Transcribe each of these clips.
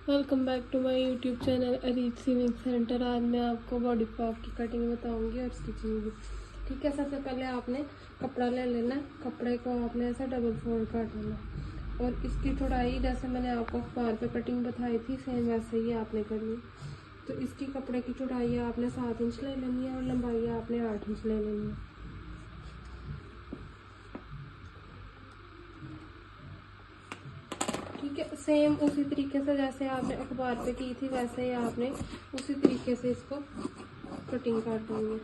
Welcome back to my YouTube channel Areej sewing centre. आज मैं आपको बॉडी फ्रॉक की कटिंग बताऊंगी और स्टिचिंग भी। ठीक है, सबसे पहले आपने कपड़ा ले लेना। कपड़े को आपने ऐसा डबल फोल्ड कर लेना और इसकी चौड़ाई जैसे मैंने आपको अखबार पे कटिंग बताई थी सेम वैसे ही आपने करनी है। तो इसकी कपड़े की चौड़ाई आपने 7 इंच ले लेनी है और लंबाई आपने 8 इंच ले लेनी है। ठीक है, सेम उसी तरीके से जैसे आपने अखबार पे की थी वैसे ही आपने उसी तरीके से इसको कटिंग कर देंगे।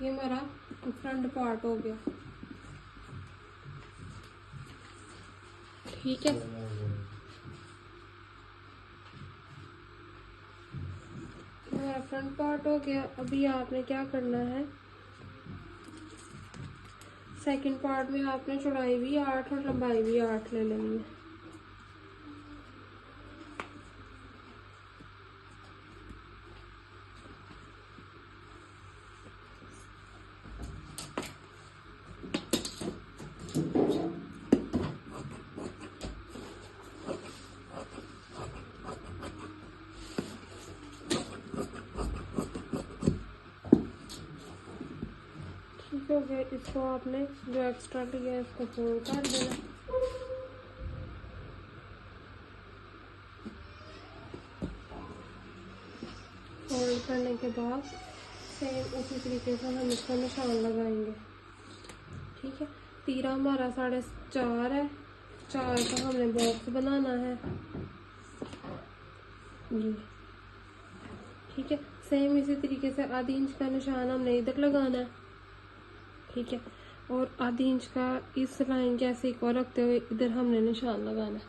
ये हमारा फ्रंट पार्ट हो गया। ठीक है, हमारा फ्रंट पार्ट हो गया। अभी आपने क्या करना है, सेकंड पार्ट में आपने चौड़ाई भी 8 और लंबाई भी 8 ले लेनी है। ठीक हो गया। इसको आपने जो एक्स्ट्रा लिया है इसको फोल्ड कर देना। फोल्ड करने के बाद सेम उसी तरीके से हम इसका निशान लगाएंगे। ठीक है, तीरा हमारा 4.5 है, 4 का हमने बॉक्स बनाना है ये। ठीक है, सेम इसी तरीके से आधी इंच का निशान हमने इधर लगाना है। ठीक है, और आधी इंच का इस लाइन के ऐसे को रखते हुए इधर हमने निशान लगाना है।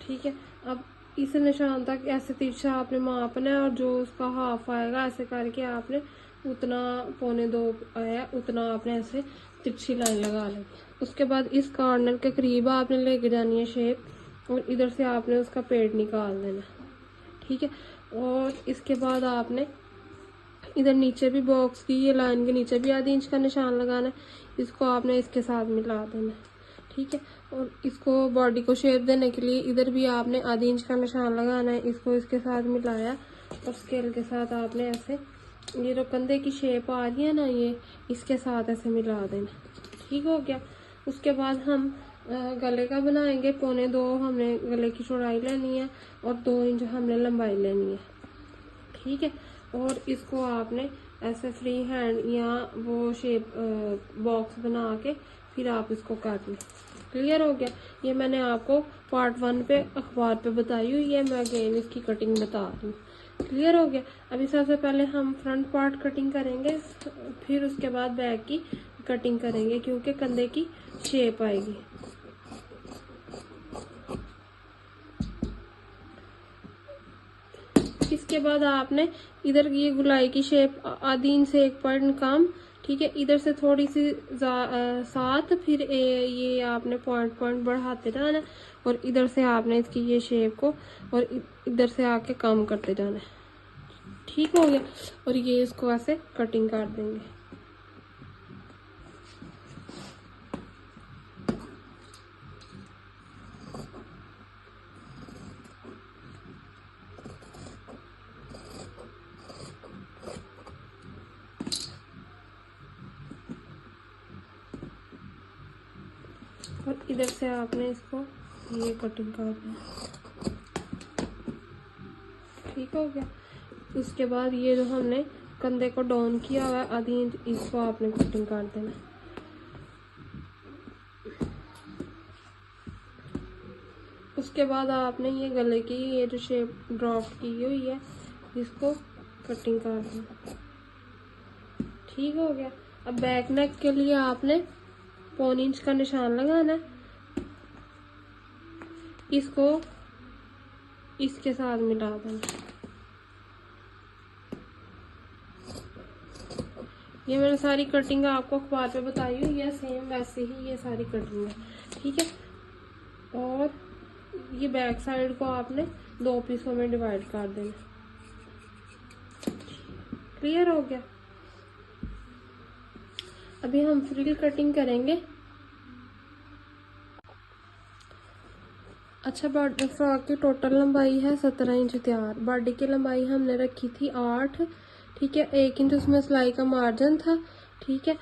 ठीक है, अब इस निशान तक ऐसे तिरछा आपने मापना है और जो उसका हाफ आएगा ऐसे करके आपने उतना 1.25 आया उतना आपने ऐसे तिरछी लाइन लगा लेनी। उसके बाद इस कॉर्नर के करीब आपने लेके जानी है शेप और इधर से आपने उसका पेड़ निकाल देना। ठीक है, और इसके बाद आपने इधर नीचे भी बॉक्स की ये लाइन के नीचे भी आधी इंच का निशान लगाना है। इसको आपने इसके साथ मिला देना। ठीक है, और इसको बॉडी को शेप देने के लिए इधर भी आपने आधी इंच का निशान लगाना है। इसको इसके साथ मिलाया और स्केल के साथ आपने ऐसे ये जो कंधे की शेप आ रही है ना ये इसके साथ ऐसे मिला देना। ठीक हो गया। उसके बाद हम गले का बनाएंगे। 1.25 हमने गले की चौड़ाई लेनी है और 2 इंच हमने लंबाई लेनी है। ठीक है, और इसको आपने ऐसे फ्री हैंड या वो शेप बॉक्स बना के फिर आप इसको काट लें। क्लियर हो गया। ये मैंने आपको पार्ट 1 पे अखबार पे बताई हुई है, मैं अगेन इसकी कटिंग बता दूँ। क्लियर हो गया। अभी सबसे पहले हम फ्रंट पार्ट कटिंग करेंगे, फिर उसके बाद बैक की कटिंग करेंगे क्योंकि कंधे की शेप आएगी। इसके बाद आपने इधर ये गुलाई की शेप आधी इंच से 1 पॉइंट कम। ठीक है, इधर से थोड़ी सी 7 फिर ये आपने पॉइंट बढ़ाते जाना और इधर से आपने इसकी ये शेप को और इधर से आके कम करते जाना है। ठीक हो गया, और ये इसको ऐसे कटिंग कर देंगे। और इधर से आपने इसको ये कटिंग कर देना। ठीक हो गया। उसके बाद ये जो हमने कंधे को डाउन किया हुआ है आधी इंच, इसको आपने कटिंग कर देना। उसके बाद आपने ये गले की ये जो शेप ड्रॉप की हुई है इसको कटिंग कर देना। ठीक हो गया। अब बैक नेक के लिए आपने 1.25 इंच का निशान लगाना है। इसको इसके साथ मिला देना। ये मैंने सारी कटिंग आपको अखबार पे बताई हुई है, सेम वैसे ही ये सारी कटिंग है। ठीक है, और ये बैक साइड को आपने 2 पीसों में डिवाइड कर देना। क्लियर हो गया। अभी हम फ्रिल कटिंग करेंगे। अच्छा, बॉडी फ्रॉक की टोटल लंबाई है 17 इंच तैयार। बॉडी की लंबाई हमने रखी थी 8, ठीक है। 1 इंच उसमें सिलाई का मार्जिन था, ठीक है।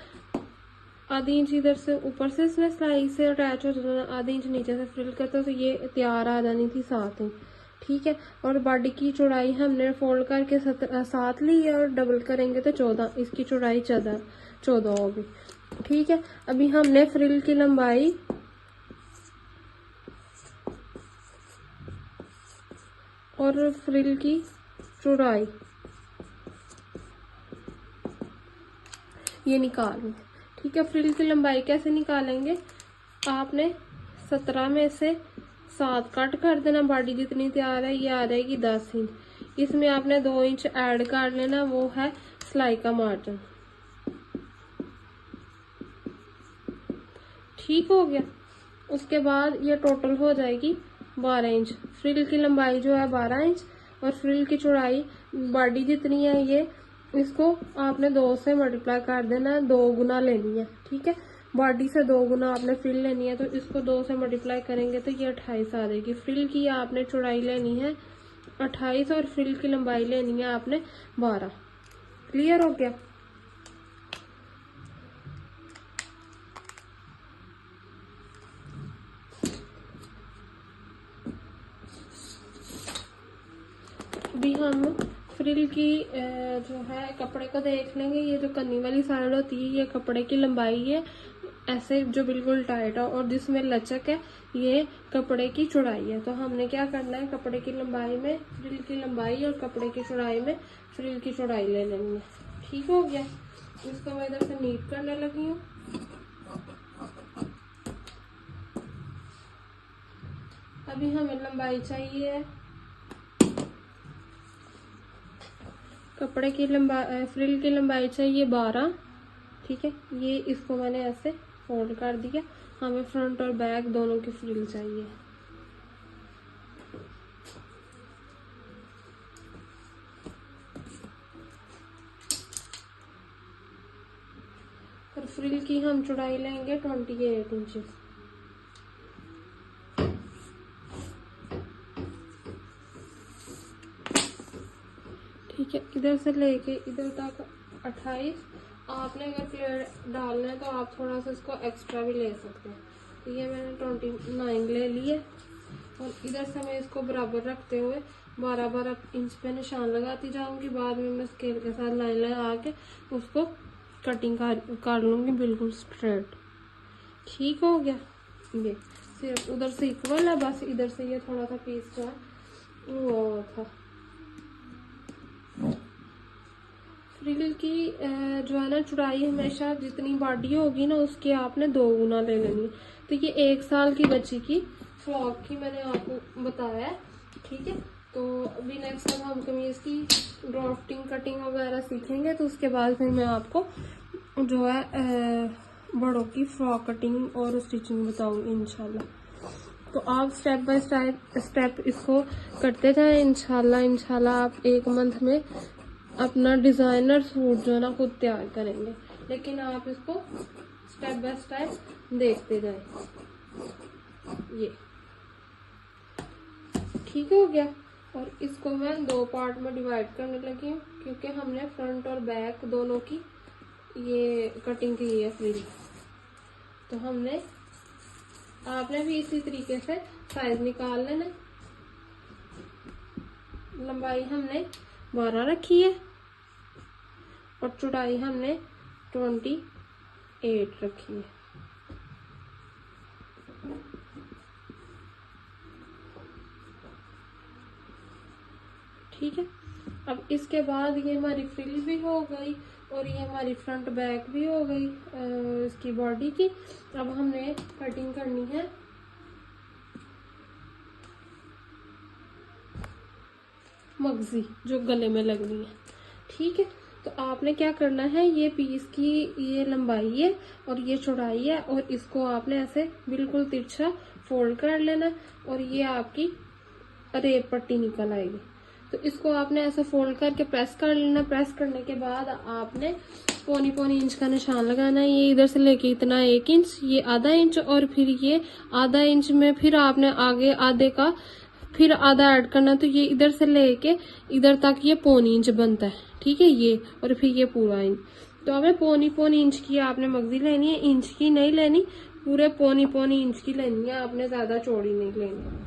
आधी इंच इधर से ऊपर से इसमें सिलाई से अटैच हो जाना, आधी इंच नीचे से फ्रिल करते तो ये तैयार आ जानी थी 7 इंच, ठीक है। और बॉडी की चौड़ाई हमने फोल्ड करके 7 ली है और डबल करेंगे तो 14, इसकी चौड़ाई 14 होगी, ठीक है। अभी हमने फ्रिल की लंबाई और फ्रिल की चौड़ाई ये निकालनी, ठीक है। फ्रिल की लंबाई कैसे निकालेंगे, आपने 17 में से 7 कट कर देना। बॉडी जितनी तैयार है ये आ जाएगी 10 इंच। इसमें आपने 2 इंच ऐड कर लेना, वो है सिलाई का मार्जिन, ठीक हो गया। उसके बाद ये टोटल हो जाएगी 12 इंच। फ्रिल की लंबाई जो है 12 इंच और फ्रिल की चौड़ाई बॉडी जितनी है ये, इसको आपने 2 से मल्टीप्लाई कर देना है, 2 गुना लेनी है, ठीक है। बॉडी से 2 गुना आपने फ्रिल लेनी है तो इसको 2 से मल्टीप्लाई करेंगे तो ये 28 आ जाएगी। फ्रिल की आपने चौड़ाई लेनी है 28 और फ्रिल की लंबाई लेनी है आपने 12। क्लियर हो गया। अभी हम फ्रिल की जो है कपड़े को देख लेंगे। ये जो कन्नी वाली साइड होती है ये कपड़े की लंबाई है, ऐसे जो बिल्कुल टाइट है, और जिसमें लचक है ये कपड़े की चौड़ाई है। तो हमने क्या करना है, कपड़े की लंबाई में फ्रिल की लंबाई और कपड़े की चौड़ाई में फ्रिल की चौड़ाई ले लेनी है, ठीक हो गया। इसको मैं इधर से नीट करने लगी हूँ। अभी हमें लंबाई चाहिए कपड़े की लंबाई, फ्रिल की लंबाई चाहिए 12, ठीक है। ये इसको मैंने ऐसे फोल्ड कर दिया। हमें फ्रंट और बैक दोनों की फ्रिल चाहिए। और फ्रिल की हम चौड़ाई लेंगे 28 इंच, ठीक है। इधर से लेके इधर तक 28। आपने अगर प्लेट डालना है तो आप थोड़ा सा इसको एक्स्ट्रा भी ले सकते हैं। तो ये मैंने 29 ले लिए और इधर से मैं इसको बराबर रखते हुए 12 इंच पे निशान लगाती जाऊंगी। बाद में मैं स्केल के साथ लाइन लगा के उसको कटिंग कर लूंगी बिल्कुल स्ट्रेट, ठीक हो गया। ये सिर्फ उधर से इक्वल है, बस इधर से ये थोड़ा सा पीस जो है वो था। फ्रिल की जो है ना चौड़ाई हमेशा जितनी बॉडी होगी ना उसके आपने 2 गुना ले लेनी है। तो ये 1 साल की बच्ची की फ्रॉक की मैंने आपको बताया है, ठीक है। तो अभी नेक्स्ट टाइम हम कमीज की ड्राफ्टिंग कटिंग वगैरह सीखेंगे तो उसके बाद फिर मैं आपको जो है बड़ों की फ्रॉक कटिंग और स्टिचिंग बताऊंगी इंशाल्लाह। तो आप स्टेप बाय स्टेप इसको करते जाएं। इंशाल्लाह आप 1 मंथ में अपना डिजाइनर सूट जो है ना खुद तैयार करेंगे। लेकिन आप इसको स्टेप बाय स्टेप देखते जाएं। ये ठीक हो गया। और इसको मैं 2 पार्ट में डिवाइड करने लगी हूँ क्योंकि हमने फ्रंट और बैक दोनों की ये कटिंग की है फ्रिल। तो आपने भी इसी तरीके से साइज निकाल लेना। लंबाई हमने 12 रखी है और चौड़ाई हमने 28 रखी है। ठीक है। अब इसके बाद ये हमारी फ्रिल भी हो गई और ये हमारी फ्रंट बैक भी हो गई इसकी बॉडी की। अब हमने कटिंग करनी है मगजी जो गले में लगनी है। ठीक है। तो आपने क्या करना है, ये पीस की ये लंबाई है और ये चौड़ाई है और इसको आपने ऐसे बिल्कुल तिरछा फोल्ड कर लेना और ये आपकी रेप पट्टी निकल आएगी। तो इसको आपने ऐसे फोल्ड करके प्रेस कर लेना। प्रेस करने के बाद आपने पौनी पौनी इंच का निशान लगाना है। ये इधर से लेके इतना 1 इंच, ये आधा इंच, और फिर ये आधा इंच में फिर आपने आगे आधे का फिर आधा ऐड करना। तो ये इधर से लेके इधर तक ये पौनी इंच बनता है, ठीक है ये, और फिर ये पूरा इंच। तो हमें पौनी पौनी इंच की आपने मगजी लेनी है, इंच की नहीं लेनी, पूरे पौनी पौनी इंच की लेनी है आपने, ज्यादा चौड़ी नहीं लेनी।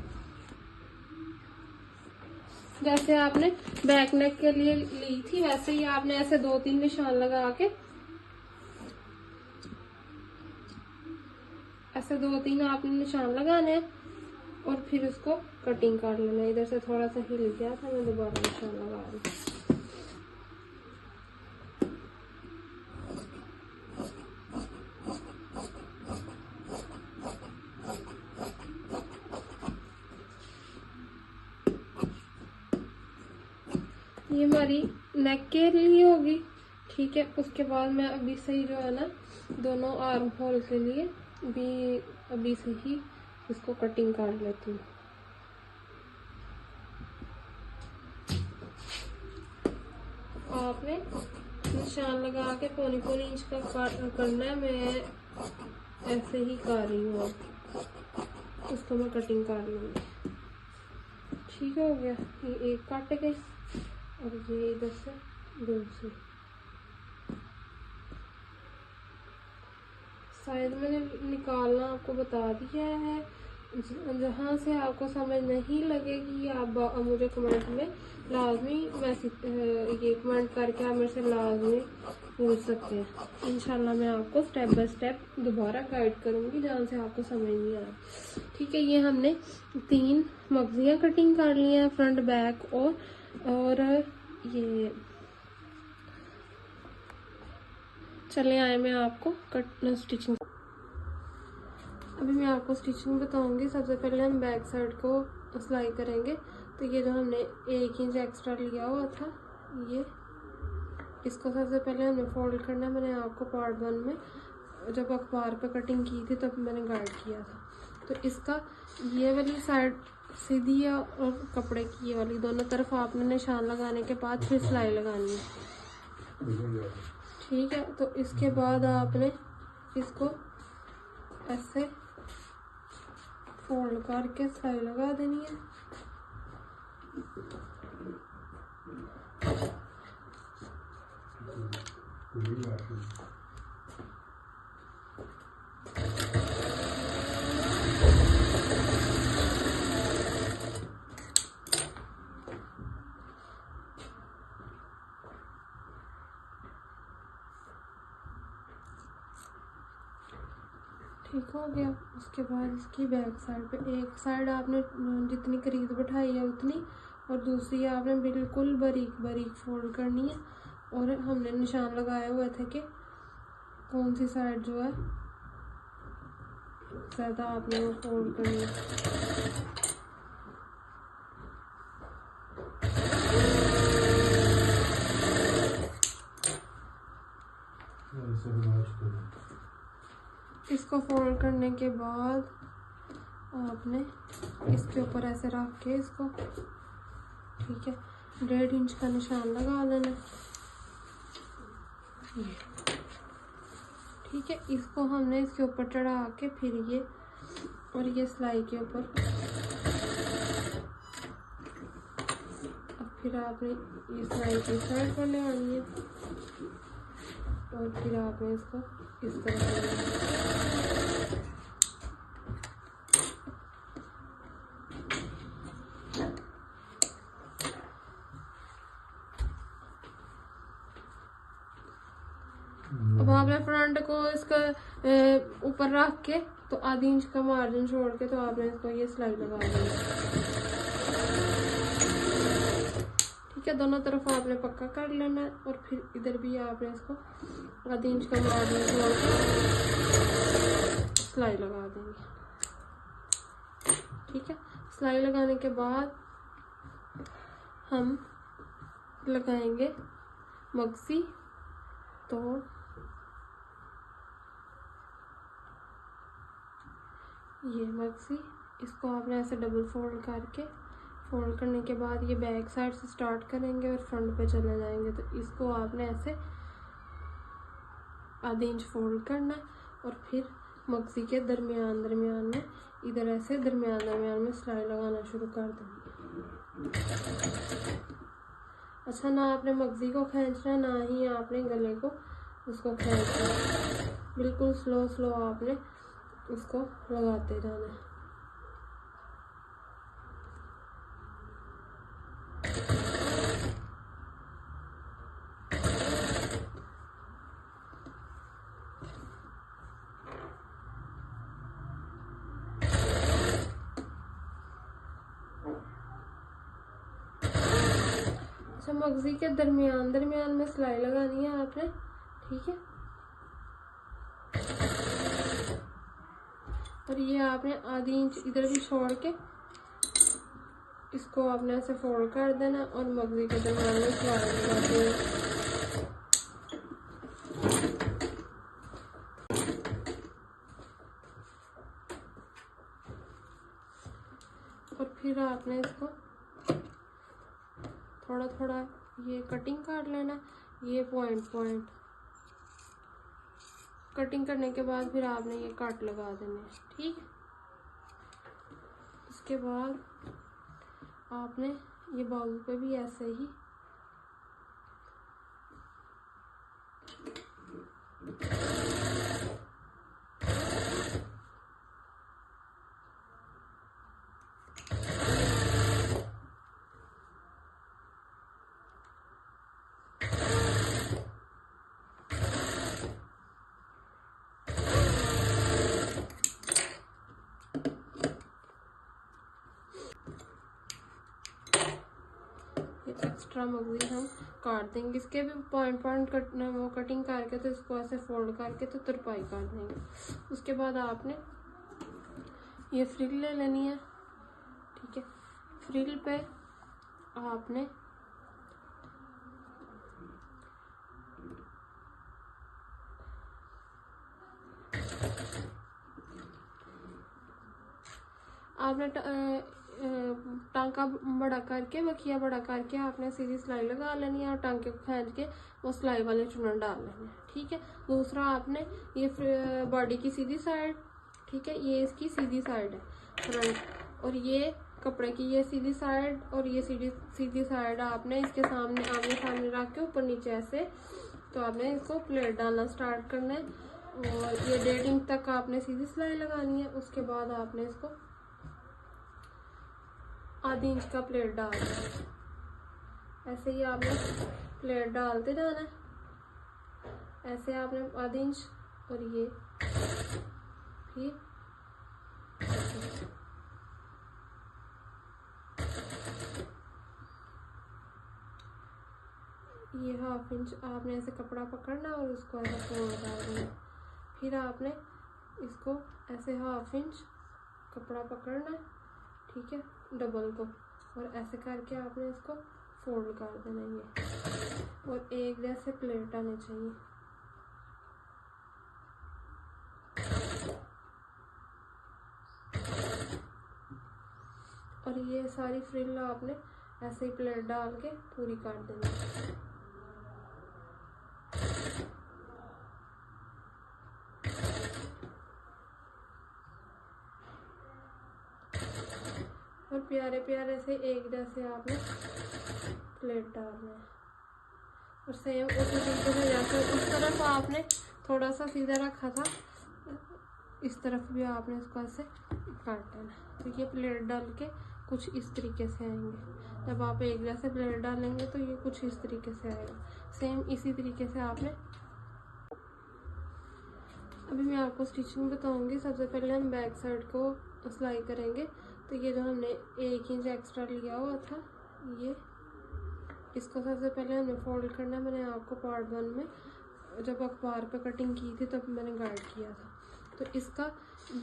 जैसे आपने बैक नेक के लिए ली थी वैसे ही आपने ऐसे 2-3 निशान लगा के ऐसे 2-3 आपने निशान लगाने हैं और फिर उसको कटिंग कर लेना है। इधर से थोड़ा सा हिल गया था, मैं दोबारा निशान लगा रही हूँ। ये हमारी नेक के लिए होगी, ठीक है। उसके बाद मैं अभी से ही जो है ना दोनों आर्म होल के लिए भी अभी से ही इसको कटिंग कर लेती हूँ। आपने निशान लगा के पौनी पौनी इंच का करना है। मैं ऐसे ही कर रही हूँ, अब उसको मैं कटिंग कर लूँगी। ठीक हो गया, ये एक काट गई और ये इधर से दूसरी साइज मैंने निकालना आपको बता दिया है। जहाँ से आपको समझ नहीं लगेगी आप मुझे कमेंट में लाजमी मैसेज ये कमेंट करके आप मेरे से लाजमी पूछ सकते हैं। इंशाल्लाह मैं आपको स्टेप बाय स्टेप दोबारा गाइड करूँगी जहाँ से आपको समझ नहीं आया, ठीक है। ये हमने 3 मगजियाँ कटिंग कर ली हैं, फ्रंट बैक और ये। चले आए मैं आपको स्टिचिंग। अभी मैं आपको स्टिचिंग बताऊंगी। सबसे पहले हम बैक साइड को सिलाई करेंगे। तो ये जो हमने 1 इंच एक्स्ट्रा लिया हुआ था, ये इसको सबसे पहले हमें फोल्ड करना है। मैंने आपको पार्ट 1 में जब अखबार पे कटिंग की थी तब मैंने गाइड किया था। तो इसका ये वाली साइड सीधी है और कपड़े की ये वाली, दोनों तरफ आपने निशान लगाने के बाद फिर सिलाई लगानी है, ठीक है। तो इसके बाद आपने इसको ऐसे फोल्ड करके सिलाई लगा देनी है। ठीक हो गया। उसके बाद इसकी बैक साइड पे एक साइड आपने जितनी करीज बैठाई है उतनी, और दूसरी आपने बिल्कुल बारीक बारीक फोल्ड करनी है। और हमने निशान लगाया हुआ था कि कौन सी साइड जो है ज़्यादा आपने वो फोल्ड करनी है। इसको फोल्ड करने के बाद आपने इसके ऊपर ऐसे रख के इसको, ठीक है, 1.5 इंच का निशान लगा लेना, ठीक है। इसको हमने इसके ऊपर चढ़ा के फिर ये और ये सिलाई के ऊपर, अब फिर आपने ये सिलाई की साइड पर ले आनी है और फिर आपने इसको इस तरह से अब आपने फ्रंट को इसका ऊपर रख के तो आधी इंच का मार्जिन छोड़ के तो आपने इसको ये सिलाई लगा दी, ठीक है। दोनों तरफ आपने पक्का कर लेना है और फिर इधर भी आपने इसको आधी इंच का मार्जिन छोड़ के सिलाई लगा देंगे, ठीक है। सिलाई लगाने के बाद हम लगाएंगे मगसी। तो ये मगसी, इसको आपने ऐसे डबल फोल्ड करके फोल्ड करने के बाद ये बैक साइड से स्टार्ट करेंगे और फ्रंट पे चले जाएंगे। तो इसको आपने ऐसे आधे इंच फोल्ड करना है और फिर मगजी के दरमियान में इधर ऐसे दरमियान में सिलाई लगाना शुरू कर देंगे। अच्छा, ना आपने मगजी को खींचना, ना ही आपने गले को उसको खींचना, बिल्कुल स्लो आपने उसको लगाते जाना है। अच्छा, मगजी के दरमियान में सिलाई लगानी है आपने, ठीक है। और ये आपने आधी इंच इधर भी छोड़ के इसको आपने ऐसे फोल्ड कर देना और मगजी के दरमियान में सिलाई लगाते हैं। और फिर आपने इसको थोड़ा ये कटिंग काट लेना, ये पॉइंट कटिंग करने के बाद फिर आपने ये कट लगा देने, ठीक है। उसके बाद आपने ये बाजू पे भी ऐसे ही एक्स्ट्रा मगजी हम काट देंगे। इसके भी पॉइंट वो कटिंग करके तो इसको ऐसे फोल्ड करके तो तुरपाई काट देंगे। उसके बाद आपने ये फ्रिल ले लेनी है, ठीक है। फ्रिल पे आपने टांका बड़ा करके, बखिया बड़ा करके आपने सीधी सिलाई लगा लेनी है और टांके को खींच के वो सिलाई वाले चुनर डाल लेने, ठीक है। दूसरा आपने ये बॉडी की सीधी साइड, ठीक है, ये इसकी सीधी साइड है फ्रंट, और ये कपड़े की ये सीधी साइड और ये सीधी साइड आपने इसके सामने आमने सामने रख के ऊपर नीचे ऐसे, तो आपने इसको प्लेट डालना स्टार्ट करना है। और ये 1.5 इंच तक आपने सीधी सिलाई लगानी है। उसके बाद आपने इसको आधी इंच का प्लेट डाल देना। ऐसे ही आपने प्लेट डालते जाना है, ऐसे आपने आधी इंच और ये फिर ये 1/2 इंच आपने ऐसे कपड़ा पकड़ना और उसको ऐसे फोल्ड कर देना। फिर आपने इसको ऐसे 1/2 इंच कपड़ा पकड़ना, ठीक है, डबल को, और ऐसे करके आपने इसको फोल्ड कर देना ये, और एक जैसे प्लेट आने चाहिए। और ये सारी फ्रिल आपने ऐसे ही प्लेट डाल के पूरी कर देनी। और प्यारे प्यारे से एक जैसे आपने प्लेट डालना है। और सेम उसी तरीके से जैसे उस तरफ आपने थोड़ा सा सीधा रखा था, इस तरफ भी आपने इसको ऐसे काट लेना। तो ये प्लेट डाल के कुछ इस तरीके से आएंगे। जब आप एक जैसे प्लेट डालेंगे तो ये कुछ इस तरीके से आएगा। सेम इसी तरीके से आपने, अभी मैं आपको स्टिचिंग बताऊंगी। सबसे पहले हम बैक साइड को सिलाई करेंगे। तो ये जो हमने 1 इंच एक्स्ट्रा लिया हुआ था, ये इसको सबसे पहले हमें फोल्ड करना है। मैंने आपको पार्ट 1 में जब अखबार पे कटिंग की थी तब मैंने गाइड किया था। तो इसका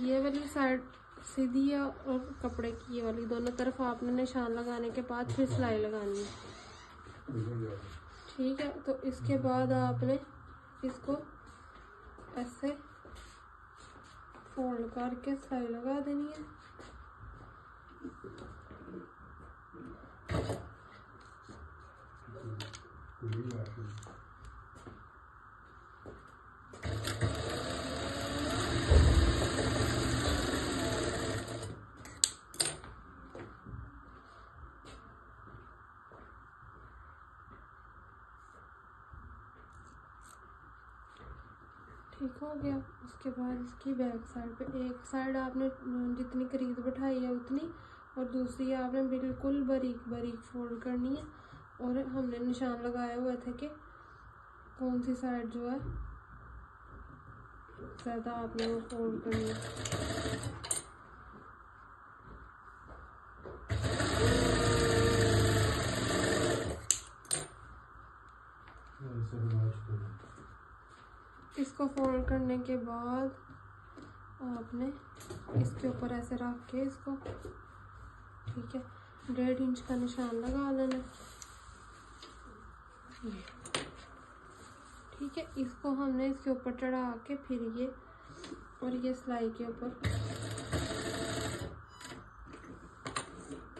ये वाली साइड सीधी है और कपड़े की ये वाली, दोनों तरफ आपने निशान लगाने के बाद फिर सिलाई लगानी है, ठीक है। तो इसके बाद आपने इसको ऐसे फोल्ड करके सिलाई लगा देनी है। ठीक हो गया। उसके बाद इसकी बैक साइड पे एक साइड आपने जितनी करीज बैठाई है उतनी, और दूसरी आपने बिल्कुल बारीक बारीक फोल्ड करनी है। और हमने निशान लगाया हुआ था कि कौन सी साइड जो है ज़्यादा आपने वो फोल्ड करनी है। इसको फोल्ड करने के बाद आपने इसके ऊपर ऐसे रख के इसको, ठीक है, 1.5 इंच का निशान लगा लेना। ठीक है, इसको हमने इसके ऊपर चढ़ा के फिर ये और ये सिलाई के ऊपर,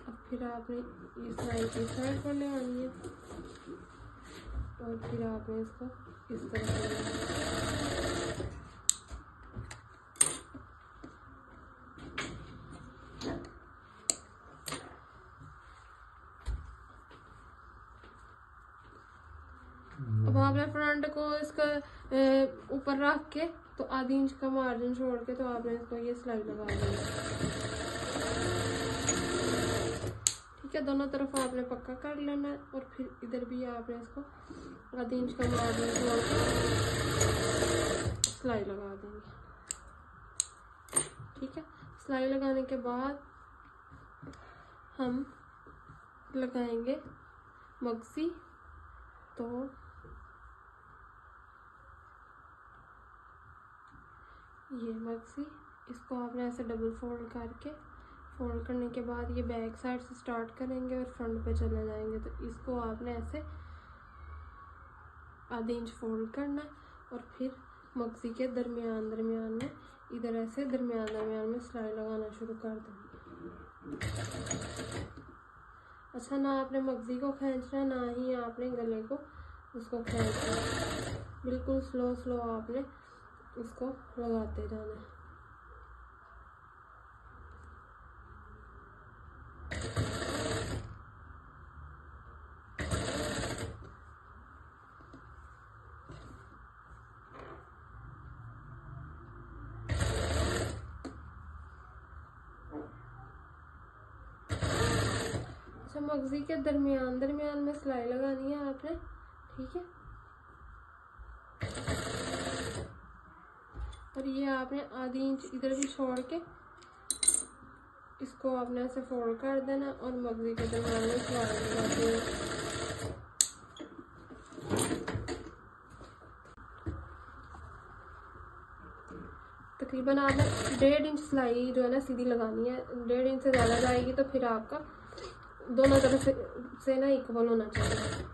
अब फिर आपने ये सिलाई की साइड पर ले आनी है और फिर आपने इसको इस तरह से अब आपने फ्रंट को इसका ऊपर रख के तो आधी इंच का मार्जिन छोड़ के तो आपने इसको ये सिलाई लगा दी। ठीक है, दोनों तरफ आपने पक्का कर लेना है और फिर इधर भी आपने इसको आधी इंच का मार्जिन छोड़ के सिलाई लगा देंगे। ठीक है, सिलाई लगाने के बाद हम लगाएंगे मगसी। तो ये मगसी, इसको आपने ऐसे डबल फोल्ड करके, फोल्ड करने के बाद ये बैक साइड से स्टार्ट करेंगे और फ्रंट पे चले जाएंगे। तो इसको आपने ऐसे आधी इंच फोल्ड करना है और फिर मगसी के दरमियान दरमियान में इधर ऐसे दरमियान दरमियान में सिलाई लगाना शुरू कर देंगे। अच्छा, ना आपने मगसी को खींचना, ना ही आपने गले को उसको खींचना, बिल्कुल स्लो स्लो आपने इसको लगाते जाना है। अच्छा, मगजी के दरमियान दरमियान में सिलाई लगानी है आपने। ठीक है, और ये आपने आधी इंच इधर भी छोड़ के इसको आपने ऐसे फोल्ड कर देना और मगजी के दरमियान में सिलाई लगा देना। तकरीबन आपने 1.5 इंच सिलाई जो है ना सीधी लगानी है। 1.5 इंच से ज़्यादा जाएगी तो फिर आपका दोनों तरफ से ना इक्वल होना चाहिए।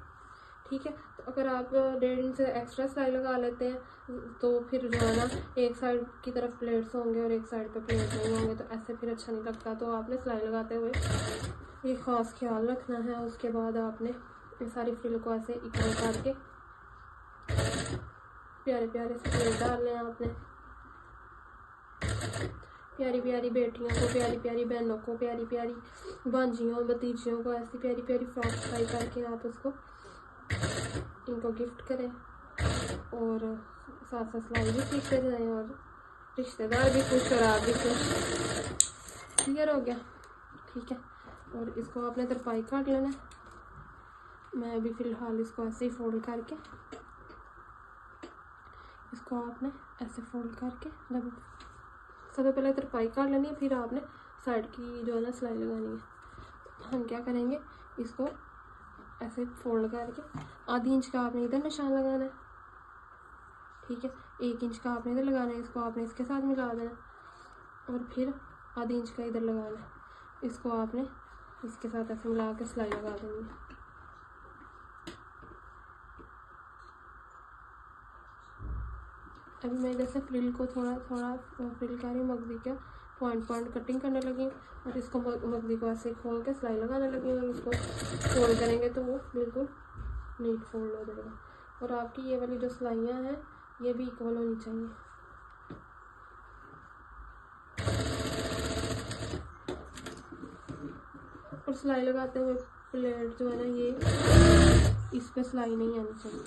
ठीक है, तो अगर आप 1.5 इंच से एक्स्ट्रा सिलाई लगा लेते हैं तो फिर जो है ना एक साइड की तरफ प्लेट्स होंगे और एक साइड पे प्लेट नहीं होंगे, तो ऐसे फिर अच्छा नहीं लगता। तो आपने सिलाई लगाते हुए ये ख़ास ख्याल रखना है। उसके बाद आपने ये सारी फ्रिल को ऐसे इक्वल करके प्यारे प्यारे से प्लेट डालने हैं आपने। प्यारी प्यारी बेटियों को, प्यारी प्यारी बहनों को, प्यारी प्यारी भांजियों भतीजियों को ऐसी प्यारी प्यारी फ्रॉक सिलाई करके आप उसको इनको गिफ्ट करें और साथ साथ सिलाई भी सीखते जाएं और रिश्तेदार भी खुश और आप भी खुश। क्लियर हो गया? ठीक है, और इसको आपने तरपाई काट लेना है। मैं अभी फ़िलहाल इसको ऐसे ही फोल्ड करके, इसको आपने ऐसे फोल्ड करके जब सबसे पहले तरपाई काट लेनी है, फिर आपने साइड की जो है ना सिलाई लगानी है। हम क्या करेंगे, इसको ऐसे फोल्ड करके आधी इंच का आपने इधर निशान लगाना है। ठीक है, 1 इंच का आपने इधर लगाना है, इसको आपने इसके साथ मिला देना और फिर आधी इंच का इधर लगाना है, इसको आपने इसके साथ ऐसे मिला के सिलाई लगा देंगे। अभी मैं इधर से फ्रिल को थोड़ा थोड़ा फ्रिल कर रही हूँ, मगजी का पॉइंट पॉइंट कटिंग करने लगी हूँ और इसको मगजी को ऐसे खोल के सिलाई लगाने लगी हूँ। इसको फोल्ड करेंगे तो वो बिल्कुल नीट फोल्ड हो जाएगा। और आपकी ये वाली जो सिलाइयाँ हैं ये भी इक्वल होनी चाहिए। और सिलाई लगाते हुए प्लेट जो है ना ये इस पे सिलाई नहीं आनी चाहिए।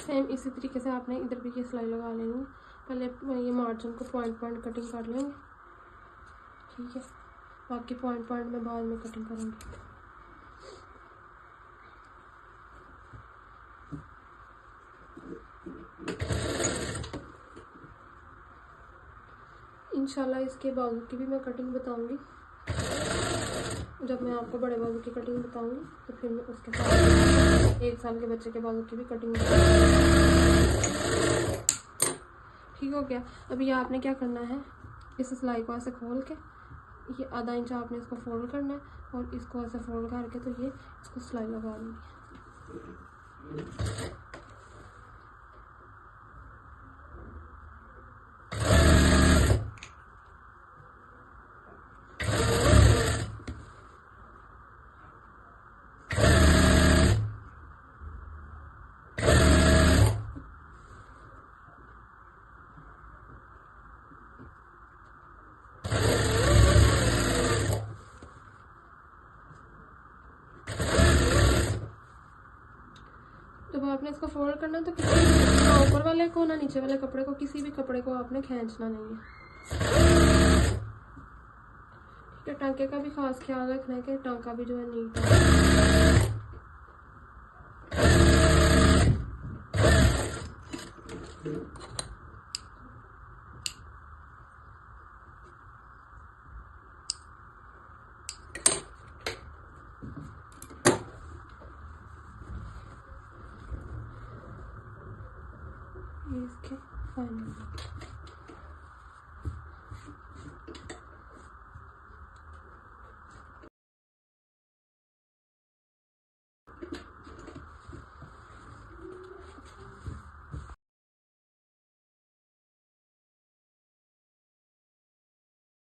सेम इसी तरीके से आपने इधर भी ये सिलाई लगा लेनी है। पहले ये मार्जिन को पॉइंट कटिंग कर लेंगे, ठीक है। बाकी पॉइंट में बाद में कटिंग करेंगे। इंशाल्लाह इसके बाजू की भी मैं कटिंग बताऊंगी। जब मैं आपको बड़े बाजू की कटिंग बताऊंगी तो फिर मैं उसके साथ 1 साल के बच्चे के बाजू की भी कटिंग ठीक हो गया। अभी आपने क्या करना है, इस सिलाई को ऐसे खोल के ये आधा इंच आपने इसको फोल्ड करना है और इसको ऐसे फोल्ड करके तो ये इसको सिलाई लगा लेनी है। जब आपने इसको फोल्ड करना तो किसी ऊपर वाले को ना नीचे वाले कपड़े को, किसी भी कपड़े को आपने खींचना नहीं है, ठीक है। टांके का भी खास ख्याल रखना है कि टांका भी जो है नीट है। ये इसके फाइनल